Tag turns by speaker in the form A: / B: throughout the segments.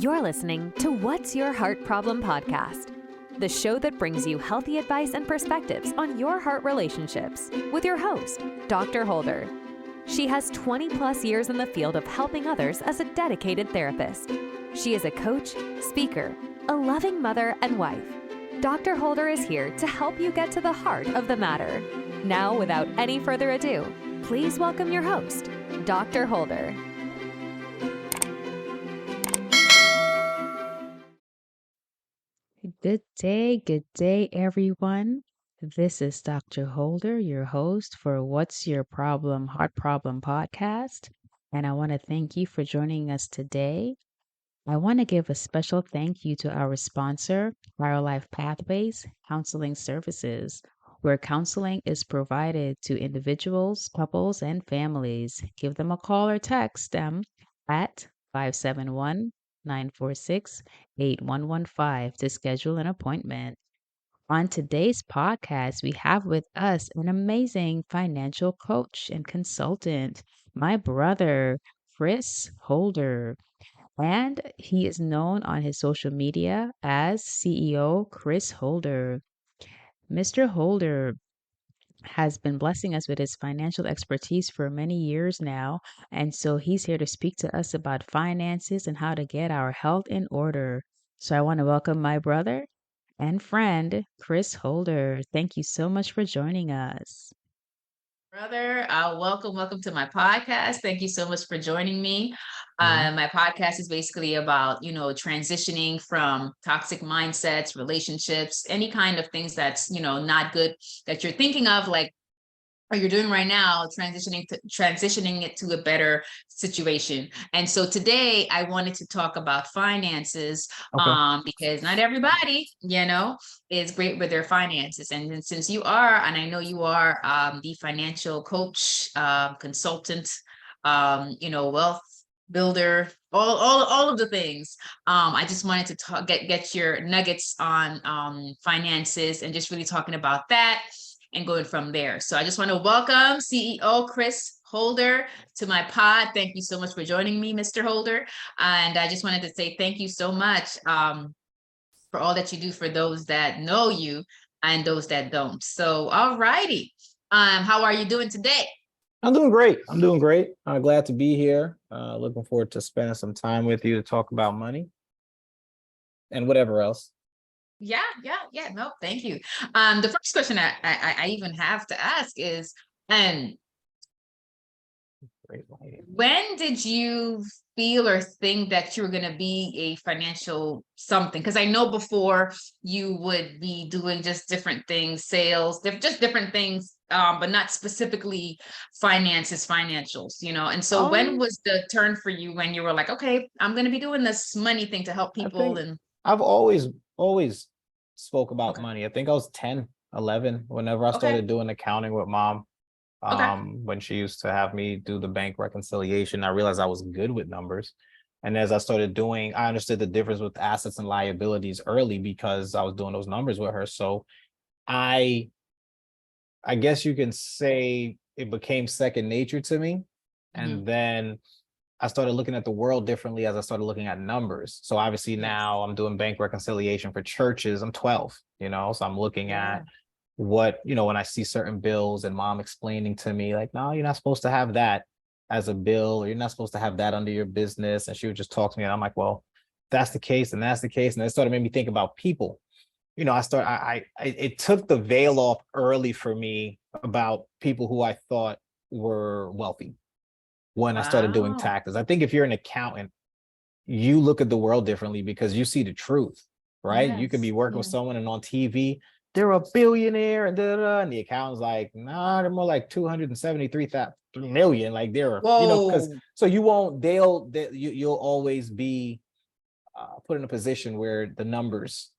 A: You're listening to What's Your Heart Problem podcast, the show that brings you healthy advice and perspectives on your heart relationships with your host, Dr. Holder. She has 20 plus years in the field of helping others as a dedicated therapist. She is a coach, speaker, a loving mother, and wife. Dr. Holder is here to help you get to the heart of the matter. Now, without any further ado, please welcome your host, Dr. Holder.
B: Good day, everyone. This is Dr. Holder, your host for What's Your Problem, Heart Problem podcast. And I want to thank you for joining us today. I want to give a special thank you to our sponsor, BioLife Pathways Counseling Services, where counseling is provided to individuals, couples, and families. Give them a call or text them at 571-946-8115 to schedule an appointment. On today's podcast, we have with us an amazing financial coach and consultant, my brother, Chris Holder. And he is known on his social media as CEO Chris Holder. Mr. Holder has been blessing us with his financial expertise for many years now. And so he's here to speak to us about finances and how to get our health in order. So I want to welcome my brother and friend, Chris Holder. Thank you so much for joining us.
C: Brother, welcome to my podcast. Thank you so much for joining me. My podcast is basically about, transitioning from toxic mindsets, relationships, any kind of things that's, not good that you're thinking of, like, or you're doing right now, transitioning it to a better situation. And so today I wanted to talk about finances, because not everybody, is great with their finances. And since you are, and I know you are, the financial coach, consultant, wealth builder, all of the things. I just wanted to get your nuggets on finances and just really talking about that and going from there. So I just want to welcome CEO Chris Holder to my pod. Thank you so much for joining me, Mr. Holder. And I just wanted to say thank you so much for all that you do for those that know you and those that don't. So, all righty. How are you doing today?
D: I'm doing great. Glad to be here. Looking forward to spending some time with you to talk about money and whatever else.
C: Yeah. No, thank you. The first question I even have to ask is, when did you feel or think that you were going to be a financial something? Because I know before you would be doing just different things, sales, just different things, but not specifically financials, And so when was the turn for you when you were like, okay, I'm going to be doing this money thing to help people? And
D: I've always spoke about money. I think I was 10, 11, whenever I started doing accounting with mom. When she used to have me do the bank reconciliation, I realized I was good with numbers. And as I started doing, I understood the difference with assets and liabilities early because I was doing those numbers with her. So I guess you can say it became second nature to me. And then I started looking at the world differently as I started looking at numbers. So obviously now I'm doing bank reconciliation for churches. I'm 12, so I'm looking at what, when I see certain bills and mom explaining to me like, no, you're not supposed to have that as a bill, or you're not supposed to have that under your business. And she would just talk to me and I'm like, well, that's the case. And that's the case. And it started made me think about people. It took the veil off early for me about people who I thought were wealthy when I started doing taxes. I think if you're an accountant, you look at the world differently because you see the truth, right? Yes. You could be working with someone and on TV, they're a billionaire and and the accountant's like, nah, they're more like 273 million. Like they're, because so you won't, you'll always be put in a position where the numbers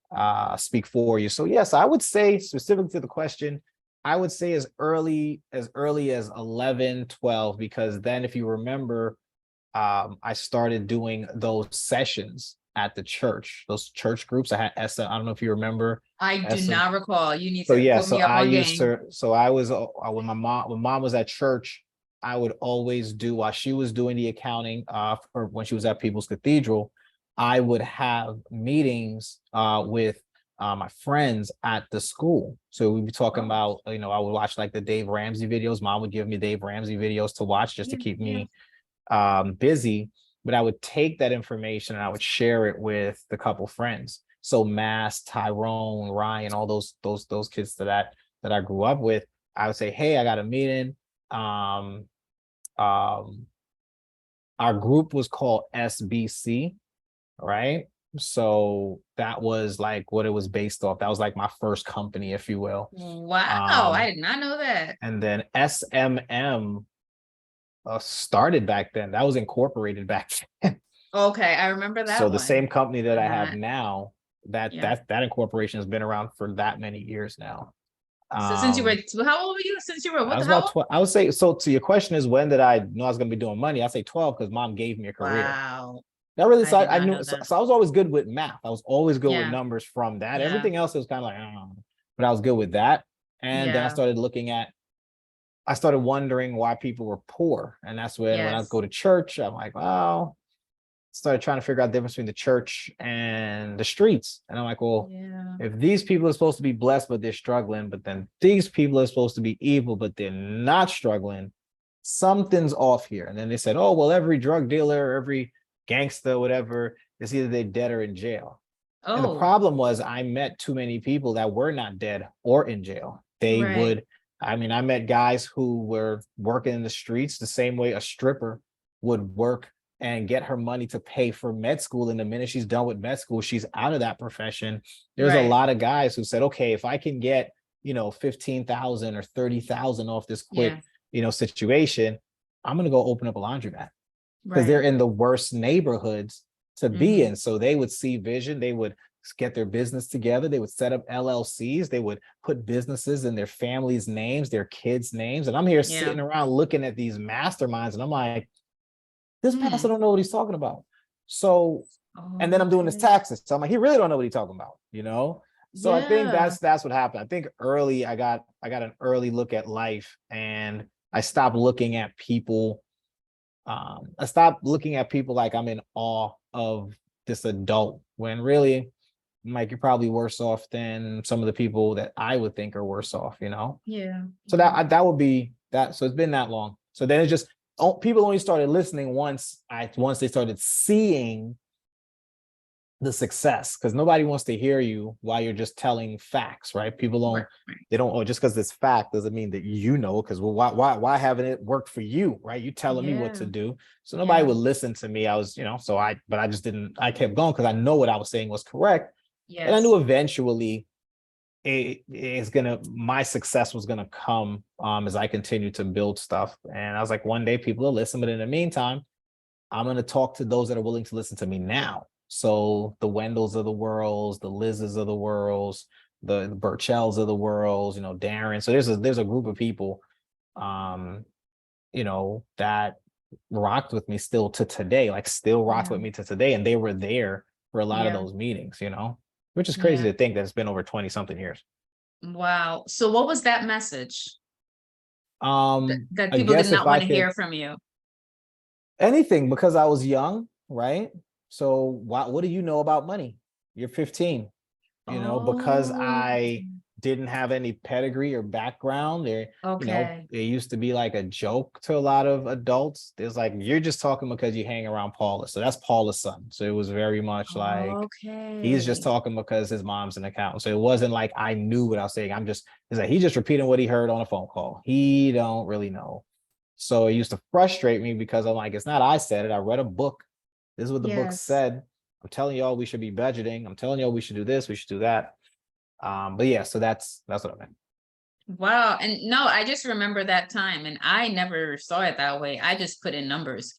D: speak for you. So yes, I would say specifically to the question, I would say as early as 11, 12, because then if you remember, I started doing those sessions at the church, those church groups. I had ESSA. I don't know if you remember.
C: I do not recall. You need to put me up on game.
D: So I was, when mom was at church, I would always do, while she was doing the accounting for when she was at People's Cathedral, I would have meetings with my friends at the school. So we'd be talking about, I would watch like the Dave Ramsey videos. Mom would give me Dave Ramsey videos to watch just to keep me busy. But I would take that information and I would share it with the couple friends. So Mass, Tyrone, Ryan, all those kids that I grew up with, I would say, hey, I got a meeting. Our group was called SBC, right? So that was like what it was based off. That was like my first company, if you will.
C: Wow, I did not know that.
D: And then SMM started back then. That was incorporated back then.
C: Okay, I remember that
D: So
C: one.
D: the same company that I have
C: Not-
D: now, that incorporation has been around for that many years now.
C: So since you were, how old were you? Since you were,
D: I
C: what
D: was
C: the
D: about
C: hell?
D: 12. I would say, so to your question is, when did I know I was going to be doing money? I say 12 because mom gave me a career.
C: Wow.
D: That really,
C: I
D: so
C: did
D: I
C: not
D: knew,
C: know
D: so,
C: that.
D: so I was always good with math. I was always good with
C: Yeah.
D: numbers from that.
C: Yeah.
D: Everything else was kind of like, I don't know, but I was good with that. And then I
C: Yeah.
D: started wondering why people were poor. And that's when I
C: Yes.
D: go to church, I'm like, wow. Started trying to figure out the difference between the church and the streets. And I'm like, well,
C: Yeah.
D: if these people are supposed to be blessed, but they're struggling, but then these people are supposed to be evil, but they're not struggling, something's off here. And then they said, oh, well, every drug dealer, every gangster, whatever, is either they're dead or in jail. And the
C: Oh,
D: problem was I met too many people that were not dead or in jail. They
C: right.
D: would, I met guys who were working in the streets the same way a stripper would work and get her money to pay for med school. And the minute she's done with med school, she's out of that profession. There's a
C: Right.
D: lot of guys who said, okay, if I can get, 15,000 or 30,000 off this quick, situation, I'm going to go open up a laundromat, because they're
C: Right.
D: in the worst neighborhoods to be
C: Mhm.
D: in. So they would see vision. They would get their business together. They would set up LLCs. They would put businesses in their families' names, their kids' names. And I'm here
C: Yeah.
D: sitting around looking at these masterminds, and I'm like, this pastor
C: Hmm.
D: don't know what he's talking about. So, and then I'm doing his
C: Okay.
D: taxes. So I'm like, he really don't know what he's talking about, So I think
C: Yeah.
D: that's what happened. I think early I got an early look at life, and I stopped looking at people. I stopped looking at people like I'm in awe of this adult, when really, Mike, you're probably worse off than some of the people that I would think are worse off,
C: Yeah.
D: So that would be that. So it's been that long. So then it's just, people only started listening once they started seeing the success, because nobody wants to hear you while you're just telling facts, right? People don't,
C: Right.
D: they don't, oh, just because it's fact doesn't mean that because, well, why haven't it worked for you, right? You telling me what to
C: Yeah.
D: do. So nobody
C: Yeah.
D: would listen to me. I was, but I just didn't, I kept going because I know what I was saying was correct. And I
C: Yes.
D: knew eventually my success was gonna come as I continue to build stuff. And I was like, one day people will listen, but in the meantime, I'm gonna talk to those that are willing to listen to me now. So the Wendells of the worlds, the Liz's of the worlds, the Burchells of the worlds, Darren. So there's a group of people, that rocked with me still to today, like still rocked with me to today. And they were there for a lot of
C: Yeah.
D: those meetings, which is crazy
C: Yeah.
D: to think that it's been over 20 something years.
C: Wow. So what was that message that
D: I
C: people did
D: guess if
C: not
D: I
C: want to
D: could,
C: hear from you?
D: anything, because I was young, right? So what do you know about money? You're 15, because
C: Oh,
D: I didn't have any pedigree or background there.
C: okay.
D: It used to be like a joke to a lot of adults. There's like, you're just talking because you hang around Paula. So that's Paula's son. So it was very much like, he's just
C: Okay.
D: talking because his mom's an accountant. So it wasn't like I knew what I was saying. It's like, he's just repeating what he heard on a phone call. He don't really know. So it used to frustrate me because I'm like, it's not I said it. I read a book. This is what the book
C: Yes.
D: said. I'm telling y'all we should be budgeting. I'm telling y'all we should do this, we should do that. But yeah, so that's what I meant.
C: Wow. And no, I just remember that time and I never saw it that way. I just put in numbers.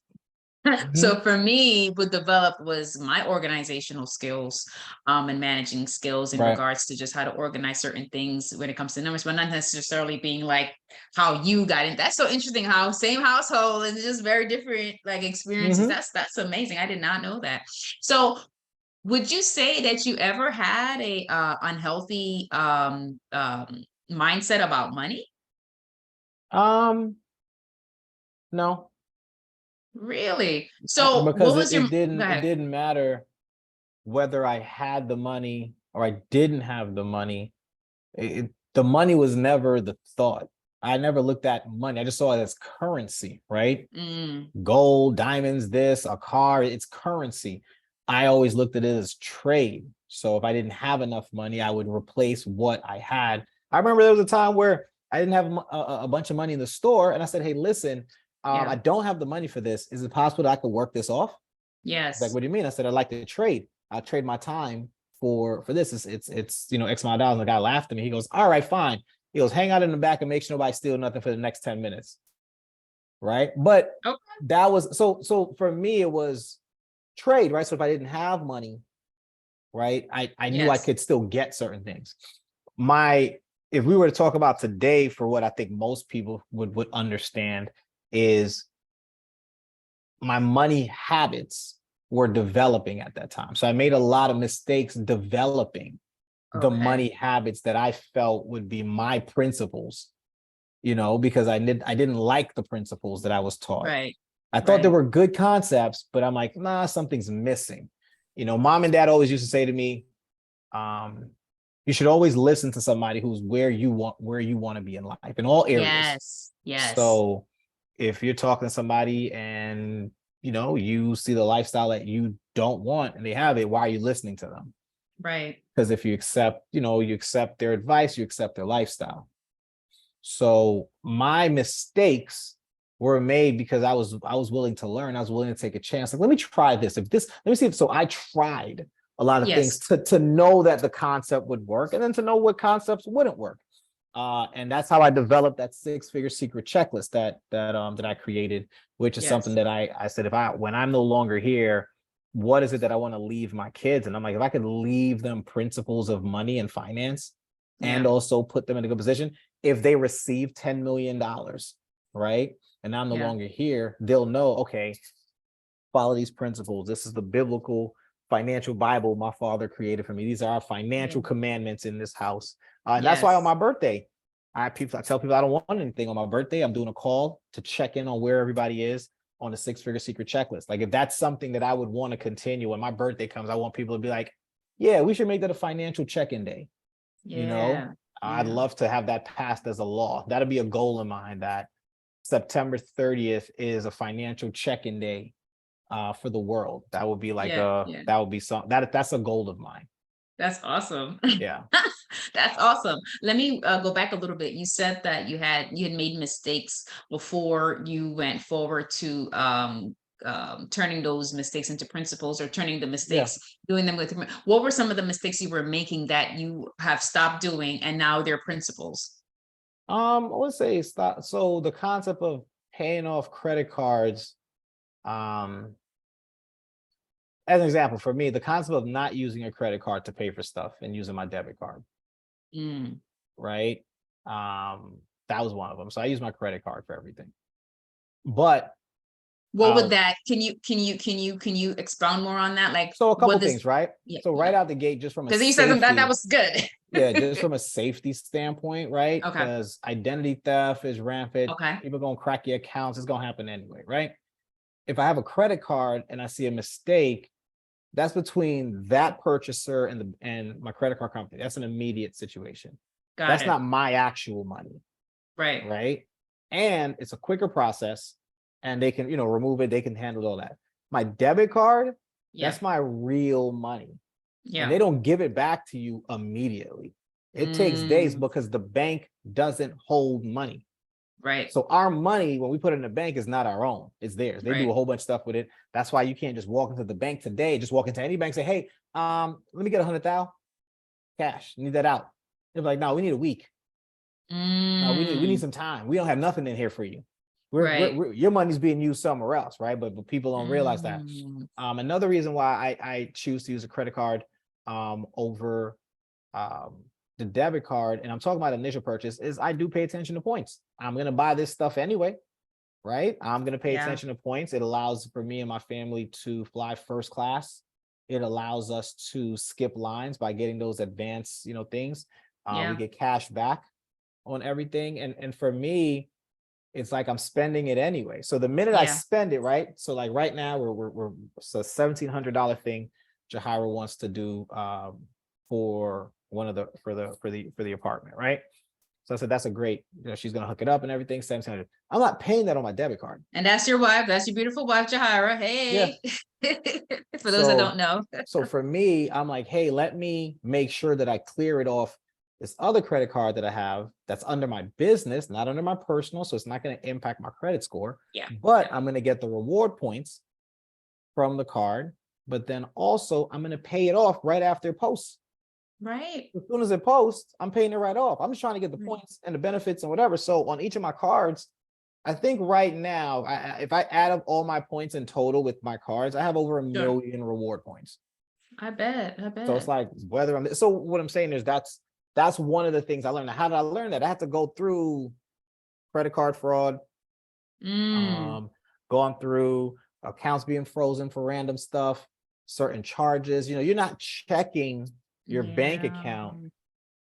C: So for me, what developed was my organizational skills and managing skills in
D: Right.
C: regards to just how to organize certain things when it comes to numbers, but not necessarily being like how you got in. That's so interesting how same household and just very different like experiences.
D: Mhm.
C: That's amazing. I did not know that. So would you say that you ever had a unhealthy mindset about money?
D: No,
C: Really? So what
D: because
C: was your
D: it
C: go ahead.
D: didn't matter. whether I had the money or I didn't have the money, the money was never the thought. I never looked at money. I just saw it as currency, right? Gold, diamonds, this, a car, it's currency. I always looked at it as trade. So if I didn't have enough money, I would replace what I had. I remember there was a time where I didn't have a bunch of money in the store. And I said, hey, listen, I don't have the money for this. Is it possible that I could work this off?
C: Yes.
D: Like, what do you mean? I said, I'd like to trade. I'll trade my time for this. It's X amount of dollars. The guy laughed at me. He goes, all right, fine. He goes, hang out in the back and make sure nobody steal nothing for the next 10 minutes. Right. But that was so for me, it was trade, right? So if I didn't have money, right, I knew I could still get certain things. If we were to talk about today, for what I think most people would understand, is my money habits were developing at that time. So I made a lot of mistakes developing the money habits that I felt would be my principles, because I didn't like the principles that I was taught.
C: Right.
D: I thought they were good concepts, but I'm like, nah, something's missing. Mom and dad always used to say to me, you should always listen to somebody who's where you want to be in life in all areas.
C: Yes.
D: So if you're talking to somebody and you see the lifestyle that you don't want and they have it, why are you listening to them?
C: Right.
D: Because if you accept their advice, you accept their lifestyle. So my mistakes were made because I was willing to learn. I was willing to take a chance. Like, let me try this. Let me see. So I tried a lot of things to know that the concept would work, and then to know what concepts wouldn't work. And that's how I developed that 6-figure secret checklist that I created, which is something that I said, when I'm no longer here, what is it that I want to leave my kids? And I'm like, if I could leave them principles of money and finance and also put them in a good position, if they receive $10 million, right? And I'm no longer here, they'll know, okay, follow these principles. This is the biblical financial Bible my father created for me. These are our financial commandments in this house. And that's why on my birthday, I tell people I don't want anything on my birthday. I'm doing a call to check in on where everybody is on the 6-figure secret checklist. Like, if that's something that I would want to continue when my birthday comes, I want people to be like, yeah, we should make that a financial check-in day. I'd love to have that passed as a law. That'd be a goal of mine, that September 30th is a financial check-in day for the world. That would be like that would be that's a goal of mine.
C: That's awesome.
D: Yeah.
C: That's awesome. Let me go back a little bit. You said that you had made mistakes before you went forward to turning those mistakes into principles, or turning the mistakes, doing them with. What were some of the mistakes you were making that you have stopped doing and now they're principles?
D: I would say stop. So the concept of paying off credit cards, as an example, for me, the concept of not using a credit card to pay for stuff and using my debit card, right? That was one of them. So I use my credit card for everything. But
C: what would that? Can you expound more on that? Like,
D: so a couple things, right? So right out the gate, just from
C: because you said that was good.
D: Just from a safety standpoint, right?
C: Okay.
D: Because identity theft is rampant.
C: Okay.
D: People gonna crack your accounts. It's gonna happen anyway, right? If I have a credit card and I see a mistake, that's between that purchaser and my credit card company. That's an immediate situation. That's not my actual money.
C: Right.
D: Right. And it's a quicker process, and they can, remove it. They can handle all that. My debit card, that's my real money.
C: Yeah.
D: And they don't give it back to you immediately. It takes days because the bank doesn't hold money.
C: Right.
D: So our money, when we put it in the bank, is not our own. It's theirs. They do a whole bunch of stuff with it. That's why you can't just walk into the bank today. Just walk into any bank, say, hey, let me get 100,000 cash. Need that out. They're like, no, we need a week. No, we need some time. We don't have nothing in here for you. Your money's being used somewhere else, right? But people don't realize that. Another reason why I choose to use a credit card over the debit card, and I'm talking about initial purchase, is I do pay attention to points. I'm going to buy this stuff anyway, right? I'm going to pay attention to points. It allows for me and my family to fly first class. It allows us to skip lines by getting those advanced, things. We get cash back on everything. And for me, it's like I'm spending it anyway. So the minute I spend it, right? So like right now, it's a $1,700 thing. Jahira wants to do for one of the for the apartment, right? So I said that's a great, she's gonna hook it up and everything. $1,700. I'm not paying that on my debit card.
C: And that's your wife. That's your beautiful wife, Jahira. Hey. For those that don't know.
D: So for me, I'm like, hey, let me make sure that I clear it off this other credit card that I have that's under my business, not under my personal. So it's not going to impact my credit score.
C: Yeah.
D: But I'm going to get the reward points from the card. But then also I'm going to pay it off right after it posts.
C: Right.
D: As soon as it posts, I'm paying it right off. I'm just trying to get the points and the benefits and whatever. So on each of my cards, I think right now, if I add up all my points in total with my cards, I have over 1 million reward points.
C: I bet.
D: So it's like whether so what I'm saying is that's one of the things I learned. How did I learn that? I had to go through credit card fraud, going through accounts being frozen for random stuff, certain charges. You're not checking your bank account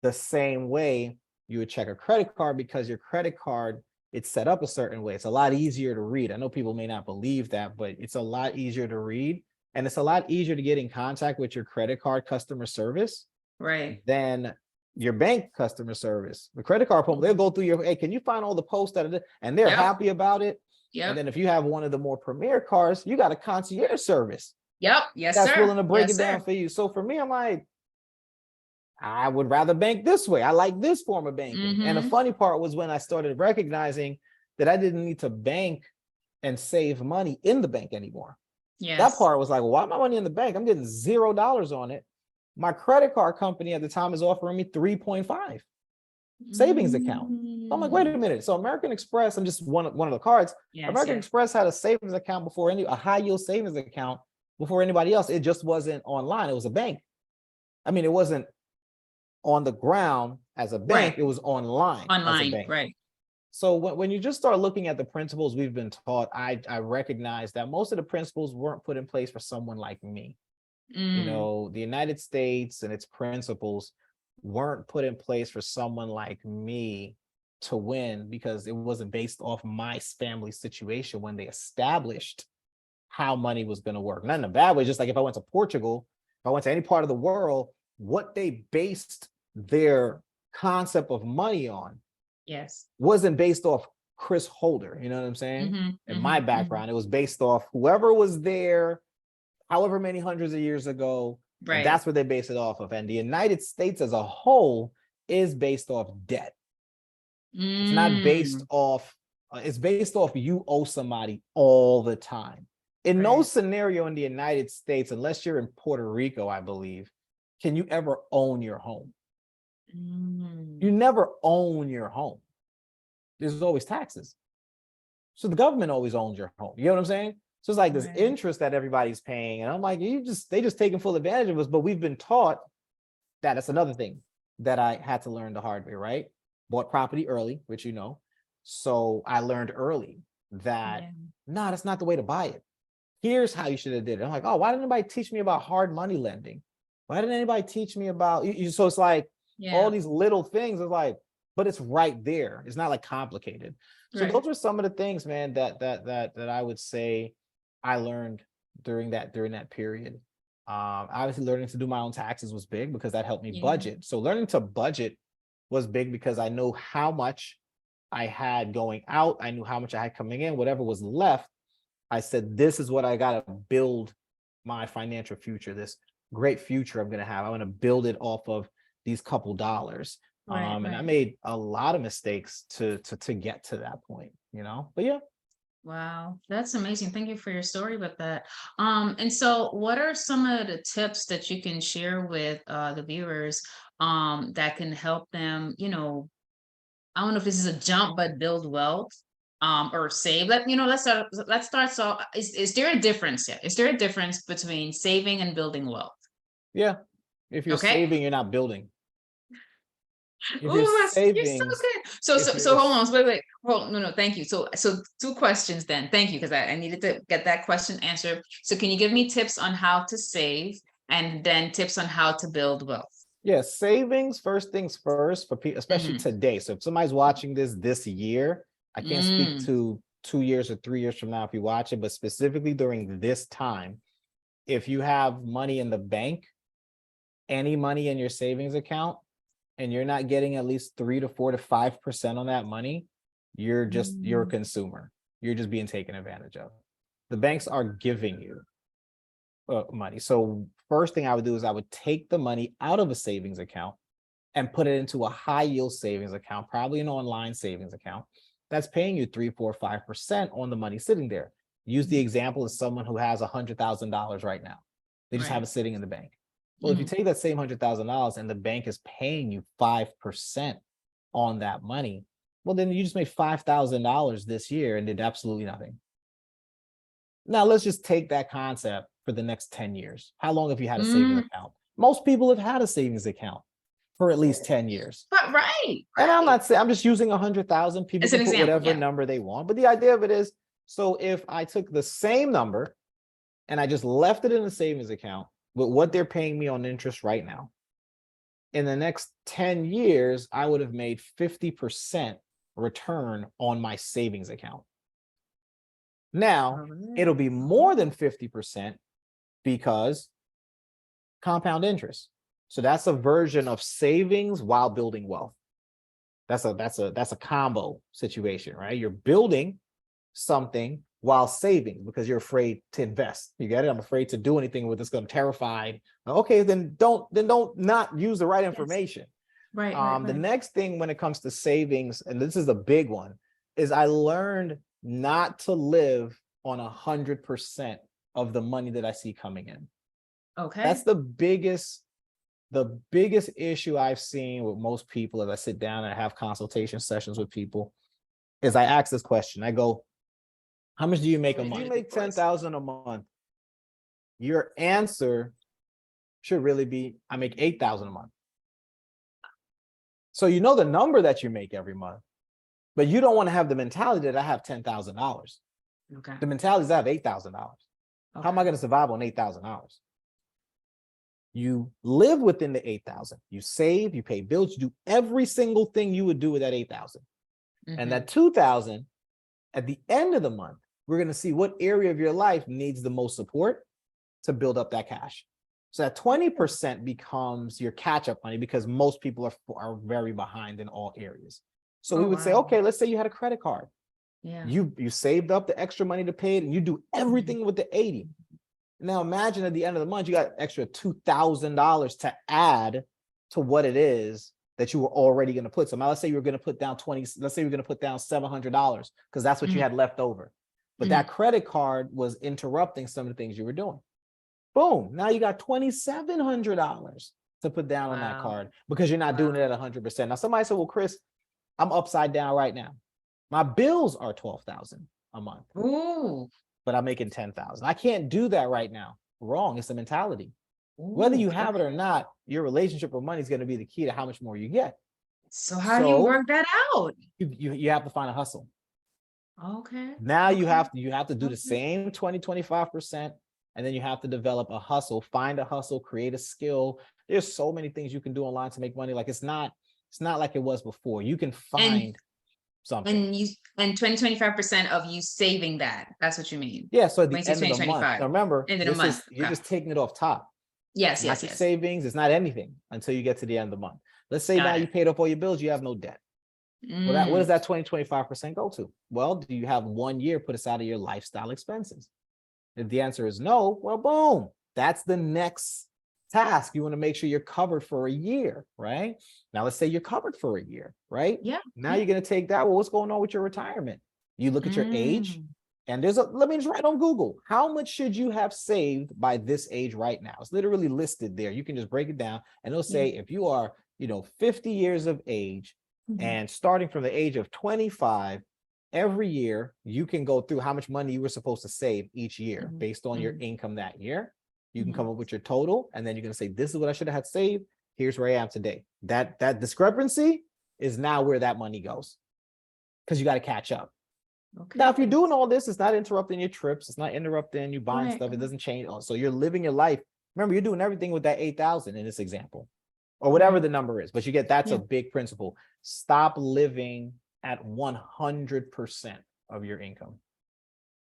D: the same way you would check a credit card, because your credit card, it's set up a certain way. It's a lot easier to read. I know people may not believe that, but it's a lot easier to read. And it's a lot easier to get in contact with your credit card customer service than your bank customer service. The credit card people, they'll go through your, hey, can you find all the posts and they're happy about it. And then if you have one of the more premier cards, you got a concierge service.
C: Yes,
D: that's willing to break it down for you. So for me, I'm like, I would rather bank this way. I like this form of banking. And the funny part was when I started recognizing that I didn't need to bank and save money in the bank anymore. That part was like, well, why my money in the bank? I'm getting $0 on it. My credit card company at the time is offering me 3.5 savings account. So I'm like, wait a minute. So American Express, I'm just one of the cards. American Express had a savings account before a high yield savings account before anybody else. It just wasn't online. It was a bank. I mean, it wasn't on the ground as a bank, it was online as a bank. So when you just start looking at the principles we've been taught, I recognize that most of the principles weren't put in place for someone like me. The United States and its principles weren't put in place for someone like me to win, because it wasn't based off my family situation when they established how money was going to work. Not in a bad way, just like if I went to Portugal, if I went to any part of the world, what they based their concept of money on wasn't based off Chris Holder. You know what I'm saying? In my background, it was based off whoever was there, however many hundreds of years ago. And that's what they base it off of. And the United States as a whole is based off debt. It's not based off, it's based off you owe somebody all the time. In no scenario in the United States, unless you're in Puerto Rico, I believe, can you ever own your home. You never own your home. There's always taxes. So the government always owns your home. You know what I'm saying? So it's like this interest that everybody's paying. And I'm like, they just taking full advantage of us. But we've been taught that. It's another thing that I had to learn the hard way, right? Bought property early, which so I learned early that that's not the way to buy it. Here's how you should have did it. I'm like, oh, why didn't anybody teach me about hard money lending? Why didn't anybody teach me about so it's like all these little things is like, but it's right there. It's not like complicated. So those are some of the things, man, that I would say I learned during that period. Obviously learning to do my own taxes was big because that helped me budget. So learning to budget was big because I know how much I had going out. I knew how much I had coming in. Whatever was left, I said, this is what I got to build my financial future, this great future I'm going to have. I want to build it off of these couple dollars. And I made a lot of mistakes to get to that point, but yeah.
C: Wow, that's amazing. Thank you for your story with that. And so what are some of the tips that you can share with the viewers that can help them, I don't know if this is a jump, but build wealth or save? Let's start. So is there a difference? Is there a difference between saving and building wealth?
D: Yeah. If you're saving, you're not building.
C: You're so good. So hold on, wait. Hold, no, thank you. So 2 questions then. Thank you, because I needed to get that question answered. So can you give me tips on how to save and then tips on how to build wealth?
D: Yeah, savings, first things first for people, especially today. So if somebody's watching this year, I can't speak to 2 years or 3 years from now if you watch it, but specifically during this time, if you have money in the bank, any money in your savings account, and you're not getting at least 3 to 4 to 5% on that money, you're a consumer. You're just being taken advantage of. The banks are giving you money. So first thing I would do is I would take the money out of a savings account and put it into a high yield savings account, probably an online savings account that's paying you 3, 4, 5% on the money sitting there. Use the example of someone who has $100,000 right now. They just have it sitting in the bank. Well, if you take that same $100,000 and the bank is paying you 5% on that money, well, then you just made $5,000 this year and did absolutely nothing. Now, let's just take that concept for the next 10 years. How long have you had a savings account? Most people have had a savings account for at least 10 years.
C: But right.
D: And I'm not saying, I'm just using 100,000. People can put whatever number they want. But the idea of it is, so if I took the same number and I just left it in a savings account with what they're paying me on interest right now, in the next 10 years, I would have made 50% return on my savings account. Now, it'll be more than 50% because compound interest. So that's a version of savings while building wealth. That's a combo situation, right? You're building something while saving because you're afraid to invest. You get it? I'm afraid to do anything with this. I'm terrified. Okay, then don't not use the right information.
C: Right.
D: The next thing when it comes to savings, and this is a big one, is I learned not to live on 100% of the money that I see coming in.
C: Okay.
D: That's the biggest issue I've seen with most people as I sit down and I have consultation sessions with people is I ask this question. I go, how much do you make a month? If you make $10,000 a month, your answer should really be, I make $8,000 a month. So you know the number that you make every month, but you don't want to have the mentality that I have $10,000.
C: Okay.
D: The mentality is I have $8,000. Okay. How am I going to survive on $8,000? You live within the 8,000. You save, you pay bills, you do every single thing you would do with that 8,000. And that 2,000 at the end of the month, we're going to see what area of your life needs the most support to build up that cash. So that 20% becomes your catch-up money because most people are very behind in all areas. So we would say, okay, let's say you had a credit card.
C: Yeah.
D: You saved up the extra money to pay it and you do everything with the 80. Now imagine at the end of the month, you got extra $2,000 to add to what it is that you were already going to put. So now let's say you're going to put down let's say you're going to put down $700 because that's what you had left over. But that credit card was interrupting some of the things you were doing. Boom. Now you got $2,700 to put down on that card because you're not doing it at 100%. Now somebody said, well, Chris, I'm upside down right now. My bills are $12,000 a month.
C: Ooh.
D: But I'm making $10,000. I can't do that right now. Wrong. It's a mentality. Whether you have it or not, your relationship with money is going to be the key to how much more you get.
C: So how do you work that out?
D: You have to find a hustle.
C: Okay.
D: Now you have to do the same 20-25%, and then you have to develop a hustle, find a hustle, create a skill. There's so many things you can do online to make money. Like it's not like it was before. You can find something.
C: And 20-25% of you saving that. That's what you mean.
D: Yeah. So at the end of the month. Now remember, you're just taking it off top.
C: Yes.
D: Not your savings. It's not anything until you get to the end of the month. Let's say now you paid off all your bills, you have no debt. Well, what does that 20-25% go to? Well, do you have 1 year put aside of your lifestyle expenses? If the answer is no, well, boom, that's the next task. You want to make sure you're covered for a year, right? Now, let's say you're covered for a year, right?
C: Yeah.
D: Now you're going to take that. Well, what's going on with your retirement? You look at your age, and let me just write on Google, how much should you have saved by this age right now? It's literally listed there. You can just break it down, and it'll say if you are, 50 years of age, and starting from the age of 25, every year, you can go through how much money you were supposed to save each year based on your income that year. You can come up with your total, and then you're going to say, this is what I should have had saved. Here's where I am today. That discrepancy is now where that money goes because you got to catch up. Okay. Now, if you're doing all this, it's not interrupting your trips. It's not interrupting you buying stuff. It doesn't change. So you're living your life. Remember, you're doing everything with that 8,000 in this example. Or whatever the number is, but that's a big principle. Stop living at 100% of your income.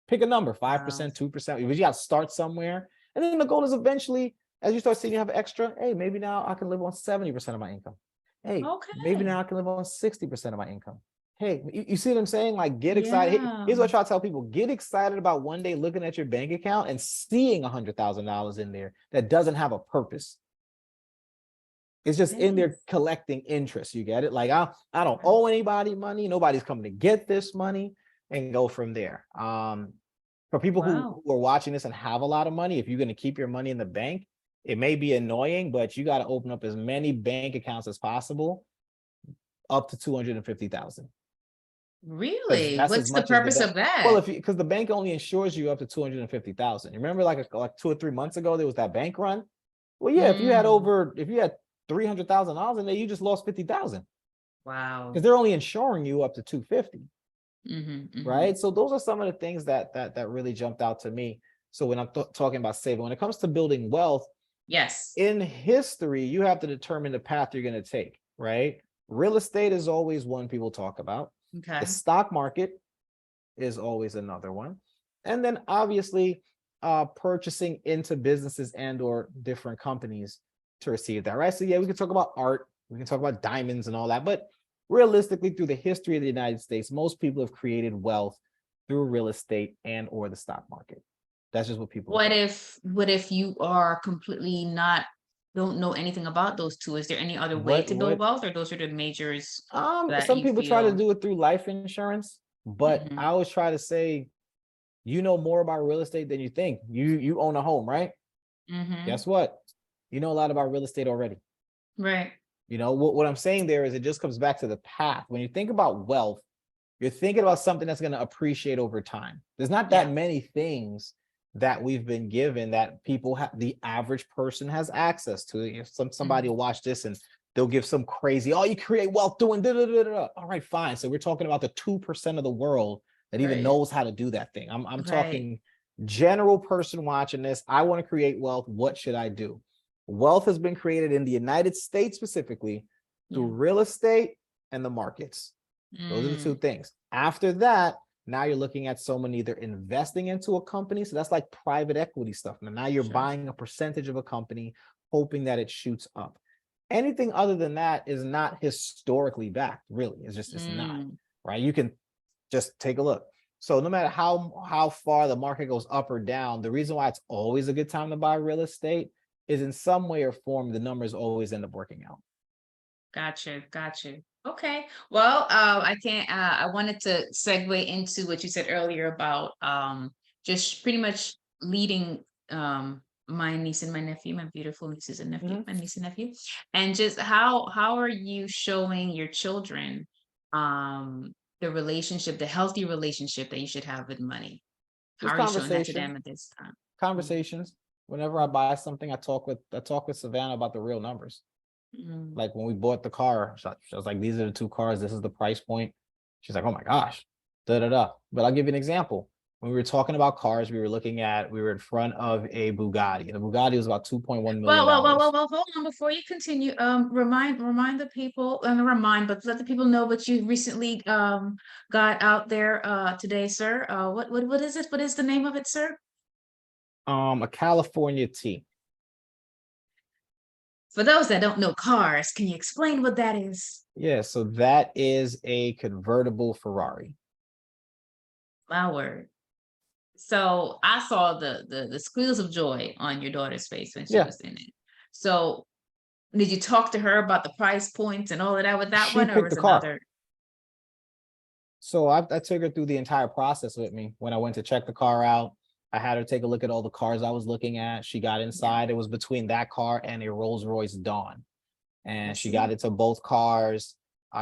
D: Pick a number, 5%, 2%, but you got to start somewhere. And then the goal is eventually, as you start seeing you have extra, hey, maybe now I can live on 70% of my income. Hey, maybe
C: Okay.
D: now I can live on 60% of my income. Hey, you see what I'm saying? Like, get excited. Here's what I try to tell people: get excited about one day looking at your bank account and seeing $100,000 in there that doesn't have a purpose. It's just in there
C: Yes.
D: collecting interest. You get it? Like, I don't owe anybody money. Nobody's coming to get this money, and go from there. For people
C: Wow.
D: who are watching this and have a lot of money, if you're going to keep your money in the bank, it may be annoying, but you got to open up as many bank accounts as possible, up to 250,000. Because
C: Really?
D: that's as
C: What's the
D: much as the
C: purpose
D: bank.
C: of that?
D: Well, because the bank only insures you up to 250,000. Remember, like 2 or 3 months ago, there was that bank run. Well, yeah, if you had
C: Mm,
D: $300,000 in there, you just lost 50,000
C: wow.
D: because they're only insuring you up to 250,
C: Mm-hmm, mm-hmm.
D: right? So those are some of the things that really jumped out to me. So when I'm talking about saving, when it comes to building wealth
C: Yes.
D: in history, you have to determine the path you're going to take, right? Real estate is always one people talk about.
C: Okay.
D: The stock market is always another one. And then obviously purchasing into businesses and or different companies to receive that, right? So yeah, we can talk about art, we can talk about diamonds and all that, but realistically, through the history of the United States, most people have created wealth through real estate and or the stock market. That's just what people
C: What
D: do.
C: if you are completely don't know anything about those two? Is there any other way to build
D: What
C: wealth, or those are the majors that
D: some
C: you
D: people try to
C: feel?
D: do it through life insurance, but
C: Mm-hmm,
D: I always try to say, you know more about real estate than you think. You own a home, right?
C: mm-hmm.
D: Guess what? You know a lot about real estate already.
C: Right.
D: You know, what I'm saying there is it just comes back to the path. When you think about wealth, you're thinking about something that's going to appreciate over time. There's not
C: Yeah.
D: that many things that we've been given that people have, the average person has access to. If somebody
C: Mm-hmm.
D: will watch this and they'll give some crazy, oh, you create wealth doing da da da da. All right, fine. So we're talking about the 2% of the world that even
C: Right.
D: knows how to do that thing. I'm
C: Right.
D: talking general person watching this. I want to create wealth. What should I do? Wealth has been created in the United States specifically through
C: Yeah.
D: real estate and the markets. Those are the two
C: Mm,
D: things. After that, now you're looking at someone either investing into a company. So that's like private equity stuff. Now you're
C: sure.
D: buying a percentage of a company, hoping that it shoots up. Anything other than that is not historically backed, really. It's not,
C: Mm,
D: right? You can just take a look. So no matter how far the market goes up or down, the reason why it's always a good time to buy real estate is in some way or form, the numbers always end up working out.
C: gotcha. Gotcha. Okay. Well, I can't. I wanted to segue into what you said earlier about just pretty much leading my niece and my nephew, my beautiful nieces and nephew,
D: Mhm.
C: my niece and nephew, and just how are you showing your children the relationship, the healthy relationship that you should have with money? How
D: Just
C: are you showing that to
D: conversation.
C: them at this time? Mm,
D: Conversations. Whenever I buy something, I talk with Savannah about the real numbers.
C: mm.
D: Like when we bought the car, she was like, these are the two cars, this is the price point. She's like, oh my gosh, da da da. But I'll give you an example. When we were talking about cars, we were in front of a Bugatti, and the Bugatti was about $2.1 million.
C: Well, hold on before you continue. Remind the people, but let the people know what you recently got out there today, sir. What is it? What is the name of it, sir?
D: A California T.
C: For those that don't know cars, can you explain what that is?
D: Yeah, so that is a convertible Ferrari.
C: My word. So I saw the squeals of joy on your daughter's face when she
D: Yeah,
C: was in it. So did you talk to her about the price points and all of that with that
D: she
C: one, or
D: picked the
C: was
D: car.
C: another?
D: So I took her through the entire process with me. When I went to check the car out, I had her take a look at all the cars I was looking at. She got
C: Yeah,
D: inside. It was between that car and a Rolls Royce Dawn.
C: I
D: And she got
C: see.
D: into both cars.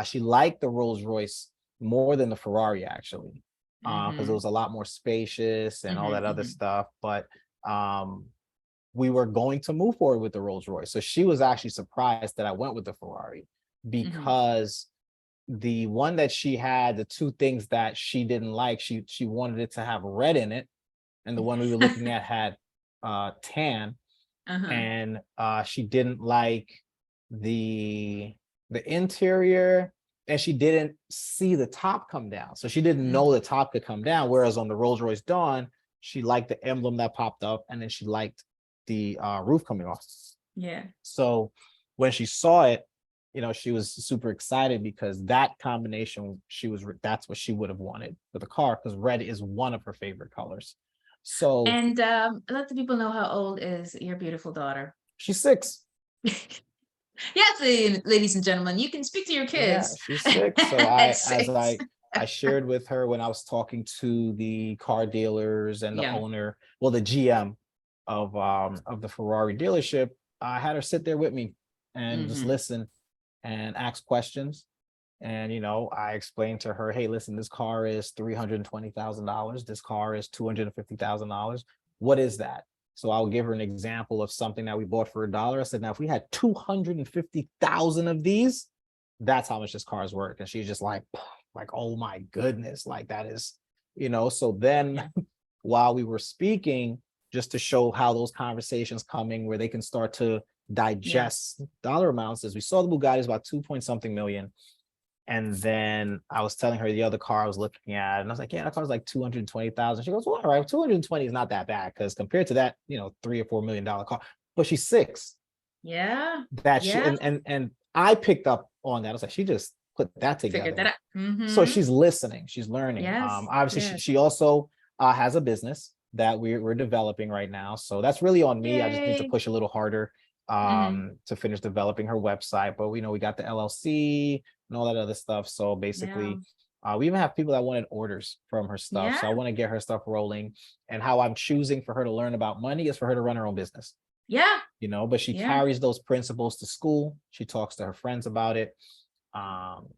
D: She liked the Rolls Royce more than the Ferrari, actually, because it
C: Mm-hmm.
D: was a lot more spacious and all that
C: Mm-hmm.
D: other
C: Mm-hmm.
D: stuff. But um, we were going to move forward with the Rolls Royce. So she was actually surprised that I went with the Ferrari
C: Mm-hmm.
D: because the one that she had, the two things that she didn't like, she wanted it to have red in it, and the one we were looking at had tan,
C: Uh-huh.
D: and she didn't like the interior, and she didn't see the top come down, so she didn't know the top could come down. Whereas on the Rolls Royce Dawn, she liked the emblem that popped up, and then she liked the roof coming off.
C: Yeah.
D: So when she saw it, you know, she was super excited because that combination, that's what she would have wanted for the car, because red is one of her favorite colors. So
C: And let the people know, how old is your beautiful daughter?
D: she's 6.
C: Yes, ladies and gentlemen, you can speak to your
D: Yeah,
C: kids.
D: she's 6. So
C: At
D: as
C: 6.
D: I shared with her when I was talking to the car dealers and the
C: Yeah.
D: owner, well, the GM of the Ferrari dealership, I had her sit there with me and just
C: Mhm.
D: listen and ask questions. And, you know, I explained to her, hey, listen, this car is $320,000. This car is $250,000. What is that? So I'll give her an example of something that we bought for $1. I said, now, if we had 250,000 of these, that's how much this car is worth. And she's just like, oh my goodness, like that is, you know. So then while we were speaking, just to show how those conversations coming where they can start to digest dollar amounts, as we saw the Bugatti is about 2 point something million. And then I was telling her the other car I was looking at, and I was like, yeah, that car's like 220,000. She goes, well, all right, 220 is not that bad, because compared to that, you know, $3 or $4 million car. But she's 6.
C: Yeah.
D: That she
C: Yeah.
D: and I picked up on that. I was like, she just put that
C: Figured that
D: together.
C: out.
D: So
C: Mhm.
D: she's listening, she's learning.
C: Yes.
D: Obviously,
C: Yes.
D: she also has a business that we're developing right now. So that's really on me. I just need to
C: Yay.
D: push a little harder to finish developing her website. But we know we got the LLC and all that other stuff. So basically, we even have people that wanted orders from her stuff. So I
C: Yeah.
D: want to get her stuff rolling. And how I'm choosing for her to learn about money is for her to run her own business,
C: Yeah.
D: you know, but she
C: Yeah.
D: carries those principles to school. She talks to her friends about it.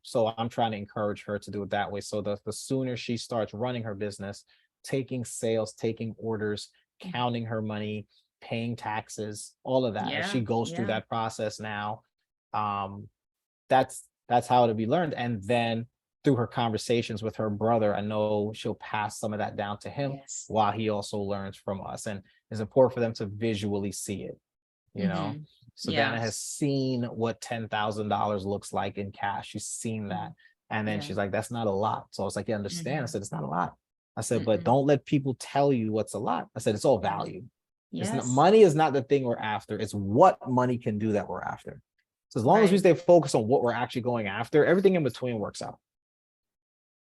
D: So I'm trying to encourage her to do it that way. So the sooner she starts running her business, taking sales, taking orders, counting her money, paying taxes, all of that, as she
C: Yeah.
D: goes through
C: Yeah.
D: that process now, that's how it'll be learned. And then through her conversations with her brother, I know she'll pass some of that down to him
C: Yes.
D: while he also learns from us. And it's important for them to visually see it, you know.
C: Mhm.
D: Savannah
C: Yeah.
D: has seen what $10,000 looks like in cash. She's seen that. And then
C: Yeah.
D: she's like, that's not a lot. So I was like, you understand? I
C: Mhm.
D: said, it's not a lot. I said, but
C: Mhm.
D: don't let people tell you what's a lot. I said, it's all value. It's not,
C: Yes.
D: money is not the thing we're after. It's what money can do that we're after. So as long as we
C: Right.
D: stay focused on what we're actually going after, everything in between works out.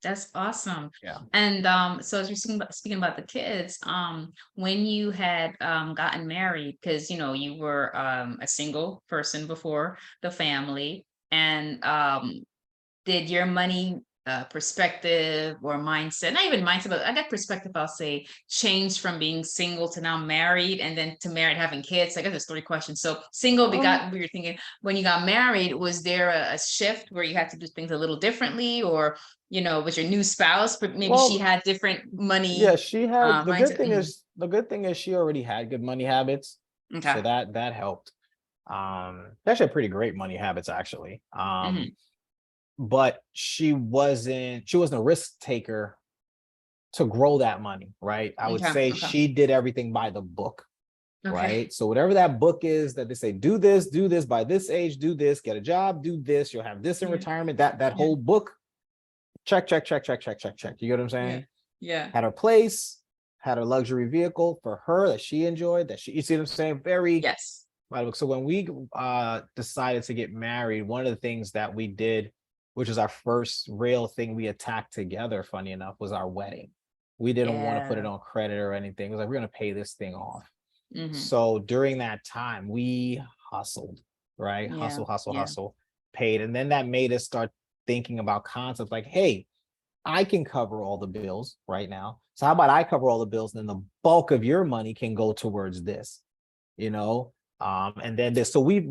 C: That's awesome.
D: Yeah.
C: And so as you're speaking about the kids, when you had gotten married, because you know you were a single person before the family, and did your money perspective or mindset, not even mindset, but I got perspective, I'll say, change from being single to now married, and then to married having kids? I guess there's 3 questions. So single, we were thinking, when you got married, was there a shift where you had to do things a little differently, or you know, was your new spouse, but maybe she
D: Well,
C: had different
D: yeah,
C: money
D: she had,
C: mindset?
D: the good thing is she already had good money habits. So
C: Okay.
D: that helped. She actually had pretty great money habits, actually.
C: Mhm.
D: But she wasn't a risk taker to grow that money, right? I would
C: Okay.
D: say
C: Okay.
D: she did everything by the book,
C: Okay.
D: right? So whatever that book is that they say, do this by this age, do this, get a job, do this, you'll have this in
C: Yeah.
D: retirement. That
C: Yeah.
D: whole book, check. You get what I'm
C: Yeah.
D: saying?
C: Yeah.
D: Had her place, had her luxury vehicle for her that she enjoyed, you see what I'm saying? Very
C: Yes.
D: by the book. So when we decided to get married, one of the things that we did, which was our first real thing we attacked together, funny enough, was our wedding. We didn't want to put it
C: Yeah.
D: on credit or anything. It was like, we're going to pay this thing off.
C: Mhm.
D: So during that time, we hustled, right?
C: Yeah. Yeah.
D: Hustle, paid. And then that made us start thinking about concepts like, hey, I can cover all the bills right now. So how about I cover all the bills, and then the bulk of your money can go towards this, you know? And then this. So we've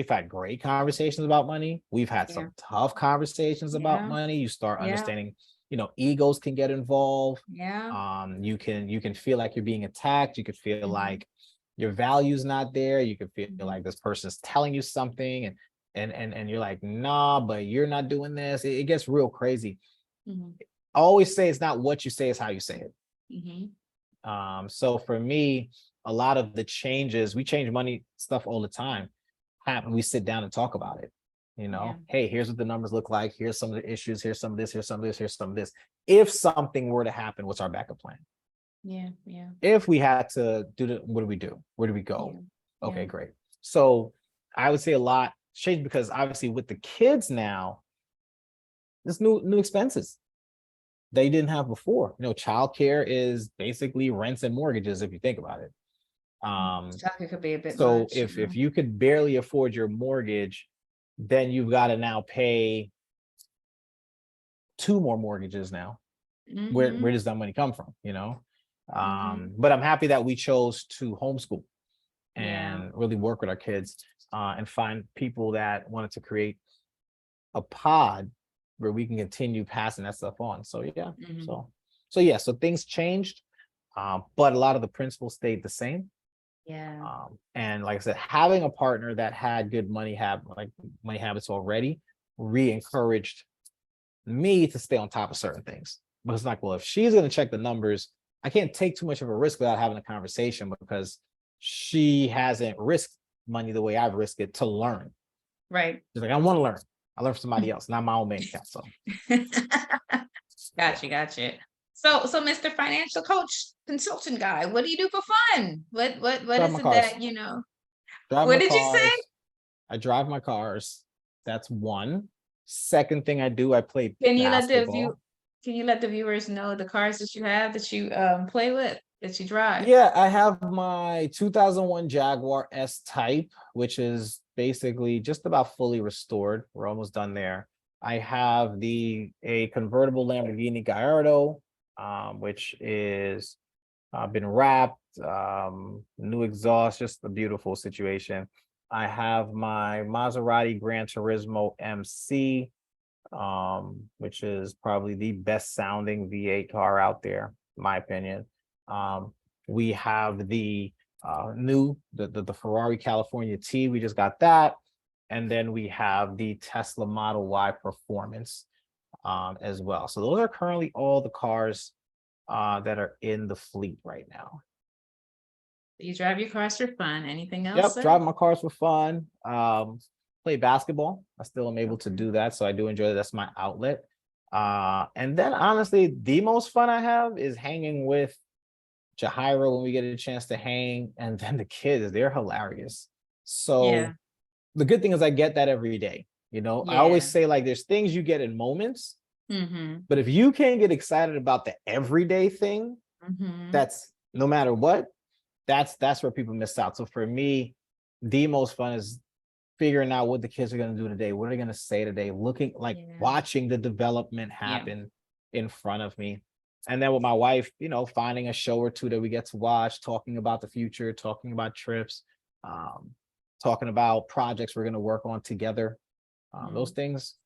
D: had great conversations about money. We've had
C: Yeah.
D: some tough conversations about
C: Yeah.
D: money. You start
C: Yeah.
D: understanding, you know, egos can get involved.
C: Yeah.
D: You can feel like you're being attacked. You could feel
C: Mhm.
D: like your value's not there. You could feel
C: Mhm.
D: like this person's telling you something, and you're like, nah, but you're not doing this. It gets real crazy.
C: Mhm.
D: I always say it's not what you say, it's how you say it.
C: Mhm.
D: So for me, a lot of the changes, we change money stuff all the time. We sit down and talk about it. You know,
C: Yeah.
D: hey, here's what the numbers look like. Here's some of the issues. Here's some of this. Here's some of this. Here's some of this. If something were to happen, what's our backup plan?
C: Yeah. Yeah.
D: If we had to what do we do? Where do we go?
C: Yeah.
D: Okay, great. So I would say a lot changed because obviously with the kids now, there's new expenses they didn't have before. Childcare is basically rents and mortgages if you think about it.
C: Childcare could be a bit
D: So
C: much.
D: if you could barely afford your mortgage, then you've got to now pay 2 more mortgages now. Where does that money come from? But I'm happy that we chose to homeschool and really work with our kids and find people that wanted to create a pod where we can continue passing that stuff on. So yeah, so things changed, but a lot of the principles stayed the same.
C: Yeah.
D: And like I said, having a partner that had good money habits already re-encouraged me to stay on top of certain things. But it's like, well, if she's going to check the numbers, I can't take too much of a risk without having a conversation because she hasn't risked money the way I've risked it to learn.
C: Right.
D: She's like, I want to learn. I learn from somebody else, not my own bank account. So
C: Gotcha. So Mr. Financial Coach Consultant Guy, what do you do for fun? What is it that, what did you say?
D: I drive my cars. That's one. Second thing I do, I play basketball.
C: Can you let the viewers know the cars that you have that you play with, that you drive?
D: Yeah, I have my 2001 Jaguar S-Type, which is basically just about fully restored. We're almost done there. I have a convertible Lamborghini Gallardo, which is been wrapped, new exhaust, just a beautiful situation. I have my Maserati Gran Turismo MC, which is probably the best sounding V8 car out there, in my opinion. We have the Ferrari California T. We just got that. And then we have the Tesla Model Y Performance as well. So those are currently all the cars that are in the fleet right now.
C: You drive your cars for fun. Anything else?
D: Yep, drive my cars for fun. Play basketball. I still am able to do that, so I do enjoy that. That's my outlet. And then honestly, the most fun I have is hanging with Jahaira when we get a chance to hang, and then the kids, they're hilarious. So the good thing is I get that every day. I always say like there's things you get in moments, but if you can't get excited about the everyday thing, that's no matter what, that's where people miss out. So for me, the most fun is figuring out what the kids are going to do today. What are they going to say today? Watching the development happen in front of me. And then with my wife, finding a show or two that we get to watch, talking about the future, talking about trips, talking about projects we're going to work on together. Those things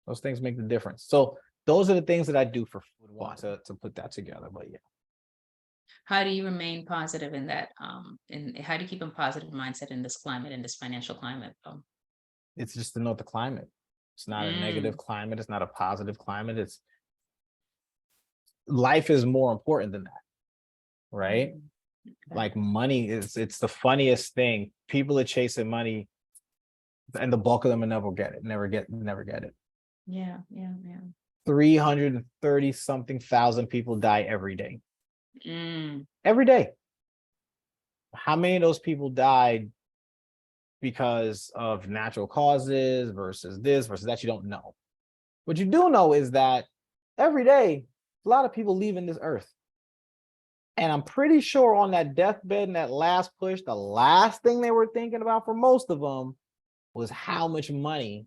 D: make the difference. So those are the things that I do for fun to put that together. But yeah.
C: How do you remain positive in that? And how do you keep a positive mindset in this climate, in this financial climate?
D: It's just to know the climate. It's not a negative climate. It's not a positive climate. Life is more important than that, right? Like money it's the funniest thing. People are chasing money, and the bulk of them will never get it.
C: Yeah.
D: 330 something thousand people die every day. Every day. How many of those people died because of natural causes versus this versus that? You don't know. What you do know is that every day a lot of people leaving this earth, and I'm pretty sure on that deathbed and that last push, the last thing they were thinking about for most of them was how much money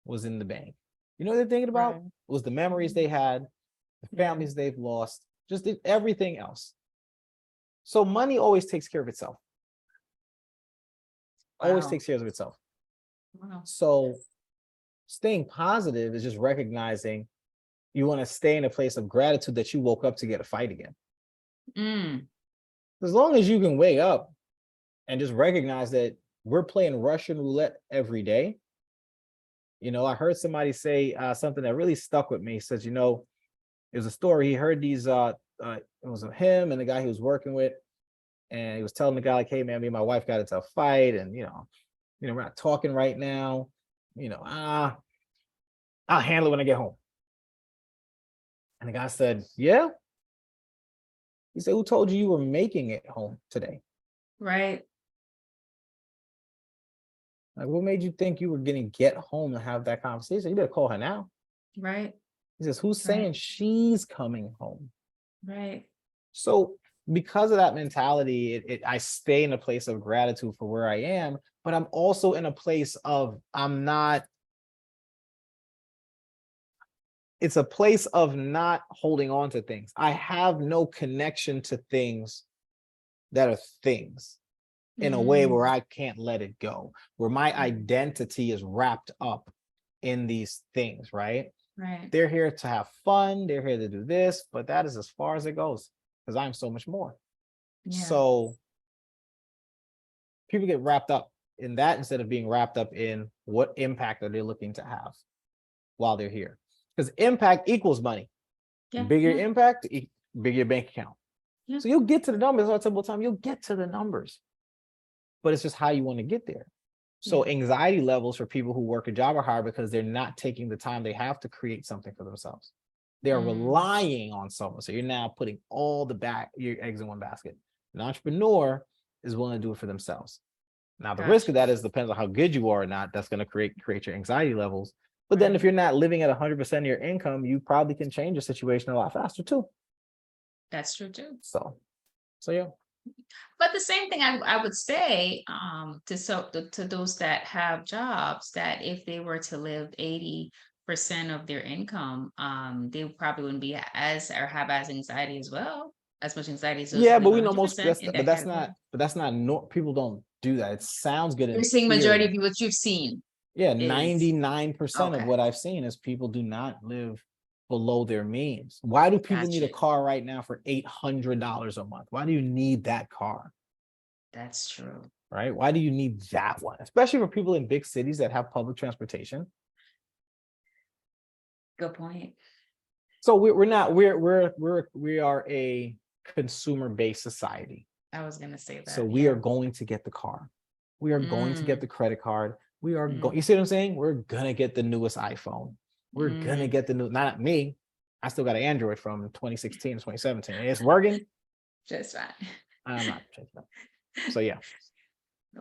D: was in the bank. You know what they're thinking about? It was the memories they had, the families they've lost, just everything else. So money always takes care of itself. Always takes care of itself. So staying positive is just recognizing you want to stay in a place of gratitude that you woke up to get a fight again. As long as you can wake up and just recognize that we're playing Russian roulette every day. I heard somebody say something that really stuck with me. He says, it was a story. He heard these, it was him and the guy he was working with. And he was telling the guy, like, hey, man, me and my wife got into a fight. And, we're not talking right now. I'll handle it when I get home. And the guy said, yeah. You say, who told you were making it home today?
C: Right.
D: Like, what made you think you were going to get home and have that conversation? You better call her now.
C: Right.
D: He says, who's saying she's coming home?
C: Right.
D: So because of that mentality, I stay in a place of gratitude for where I am, but I'm also in a place of it's a place of not holding on to things. I have no connection to things that are things in a way where I can't let it go, where my identity is wrapped up in these things, right?
C: Right.
D: They're here to have fun. They're here to do this, but that is as far as it goes because I'm so much more.
C: Yeah.
D: So people get wrapped up in that instead of being wrapped up in what impact are they looking to have while they're here. Because impact equals money.
C: Yeah.
D: Bigger
C: Yeah.
D: impact, bigger your bank account.
C: Yeah.
D: So you'll get to the numbers all the time. You'll get to the numbers, but it's just how you want to get there. So anxiety levels for people who work a job are higher because they're not taking the time they have to create something for themselves. They're relying on someone. So you're now putting all your eggs in one basket. An entrepreneur is willing to do it for themselves. Now, the risk of that is depends on how good you are or not. That's going to create your anxiety levels. But then if you're not living at 100% of your income, you probably can change your situation a lot faster too.
C: That's true too.
D: So yeah.
C: But the same thing I would say to those that have jobs, that if they were to live 80% of their income, they probably wouldn't be or have as anxiety as well, as much anxiety as those.
D: Yeah, but we know
C: most
D: that's not people don't do that. It sounds good.
C: You're saying majority of what you've seen.
D: Yeah, 99% of what I've seen is people do not live below their means. Why do people need a car right now for $800 a month? Why do you need that car?
C: That's true.
D: Right? Why do you need that one? Especially for people in big cities that have public transportation.
C: Good point.
D: So we are a consumer-based society.
C: I was gonna say that.
D: So we are going to get the car. We are going to get the credit card. We are going, you see what I'm saying? We're gonna get the newest iPhone. We're gonna get the new, not me. I still got an Android from 2016 to 2017. It's working.
C: Just fine.
D: I'm not. So yeah.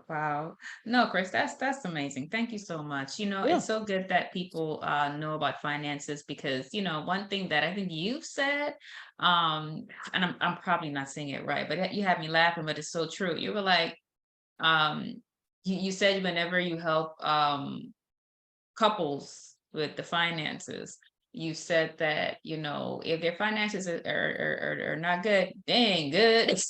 C: Wow. No, Chris, that's amazing. Thank you so much. It's so good that people know about finances because, one thing that I think you said, and I'm probably not saying it right, but you had me laughing, but it's so true. You were like, you said whenever you help couples with the finances, you said that, if their finances are not good, they ain't good.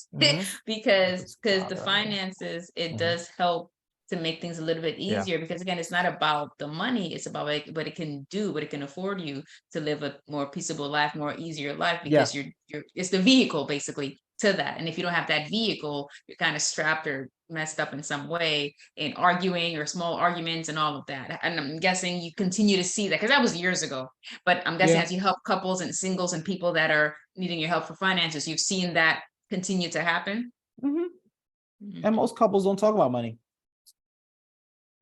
C: because the finances, it does help to make things a little bit easier because again, it's not about the money, it's about what it can do, what it can afford you to live a more peaceable life, more easier life, because you're it's the vehicle basically to that. And if you don't have that vehicle, you're kind of strapped or messed up in some way in arguing or small arguments and all of that. And I'm guessing you continue to see that because that was years ago. But I'm guessing as you help couples and singles and people that are needing your help for finances, you've seen that continue to happen.
D: And most couples don't talk about money.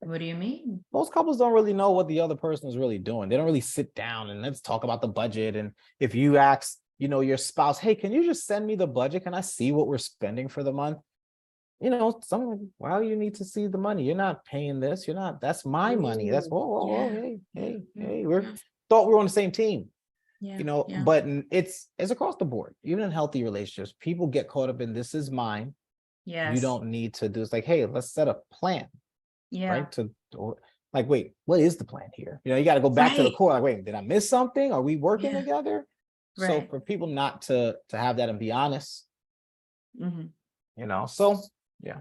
C: What do you mean?
D: Most couples don't really know what the other person is really doing. They don't really sit down and let's talk about the budget. And if you ask, your spouse, hey, can you just send me the budget? Can I see what we're spending for the month? Someone, why do you need to see the money? You're not paying this. You're not, that's my money. That's, hey, we thought we were on the same team. But it's across the board. Even in healthy relationships, people get caught up in this is mine. You don't need to do, it's like, hey, let's set a plan. Right. Wait, what is the plan here? You got to go back to the core. Like, wait, did I miss something? Are we working together? So for people not to have that and be honest, so yeah.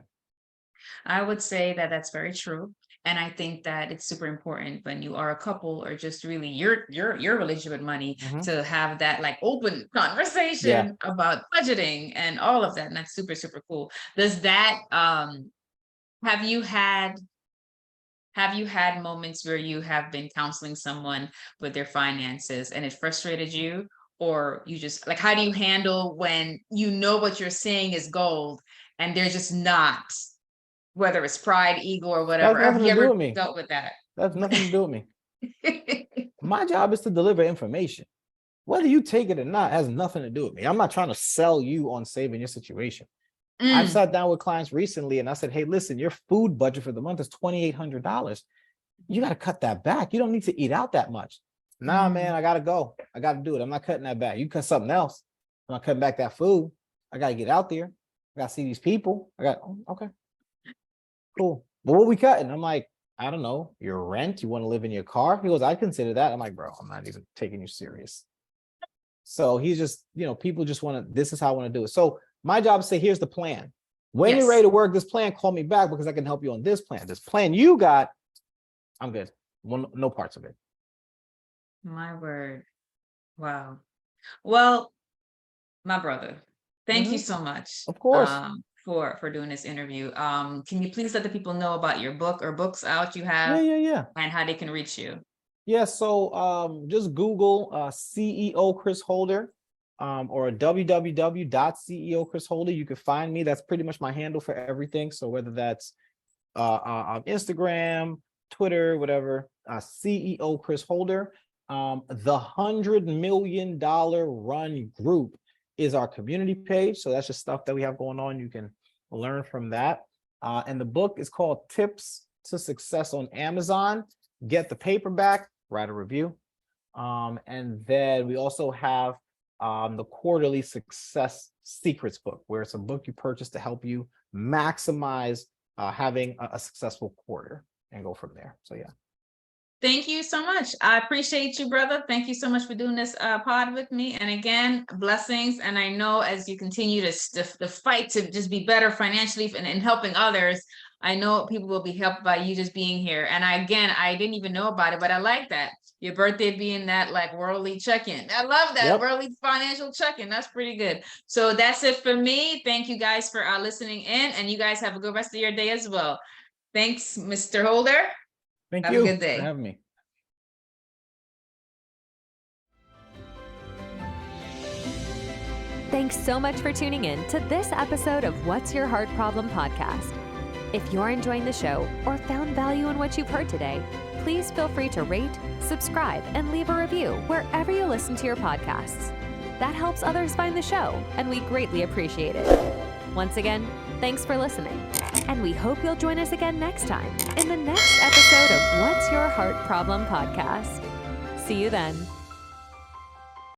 C: I would say that that's very true. And I think that it's super important when you are a couple or just really your relationship with money to have that like open conversation about budgeting and all of that. And that's super, super cool. Does that, have you had moments where you have been counseling someone with their finances and it frustrated you? Or you just like, how do you handle when what you're saying is gold and they're just not, whether it's pride, ego, or whatever? Have you ever dealt with that?
D: That's nothing to do with me. My job is to deliver information. Whether you take it or not has nothing to do with me. I'm not trying to sell you on saving your situation. I've sat down with clients recently and I said, hey, listen, your food budget for the month is $2,800. You got to cut that back. You don't need to eat out that much. Nah, man, I got to go. I got to do it. I'm not cutting that back. You cut something else. I'm not cutting back that food. I got to get out there. I got to see these people. Okay, cool. But what we cutting? I'm like, I don't know, your rent. You want to live in your car? He goes, I consider that. I'm like, bro, I'm not even taking you serious. So he's just, people just want to, this is how I want to do it. So my job is to say, here's the plan. When you're ready to work this plan, call me back because I can help you on this plan. This plan you got, I'm good. No parts of it.
C: My word. Wow. Well, my brother, thank you so much.
D: Of course.
C: For doing this interview. Can you please let the people know about your book or books out you have?
D: Yeah.
C: And how they can reach you?
D: Yeah, so just Google CEO Chris Holder or www.CEO Chris Holder. You can find me. That's pretty much my handle for everything. So whether that's on Instagram, Twitter, whatever, CEO Chris Holder. The $100 Million Run group is our community page. So that's just stuff that we have going on. You can learn from that. And the book is called Tips to Success on Amazon. Get the paperback, write a review. And then we also have the Quarterly Success Secrets book, where it's a book you purchase to help you maximize having a successful quarter and go from there. So yeah.
C: Thank you so much. I appreciate you, brother. Thank you so much for doing this pod with me. And again, blessings. And I know as you continue to fight to just be better financially and helping others, I know people will be helped by you just being here. And I didn't even know about it, but I like that. Your birthday being that like worldly check-in. I love that. Worldly financial check-in. That's pretty good. So that's it for me. Thank you guys for listening in, and you guys have a good rest of your day as well. Thanks, Mr. Holder.
D: Thank
C: you.
D: Have
C: a good day.
D: For having me.
A: Thanks so much for tuning in to this episode of What's Your Heart Problem podcast. If you're enjoying the show or found value in what you've heard today, please feel free to rate, subscribe, and leave a review wherever you listen to your podcasts. That helps others find the show, and we greatly appreciate it. Once again, thanks for listening, and we hope you'll join us again next time in the next episode of What's Your Heart Problem podcast. See you then.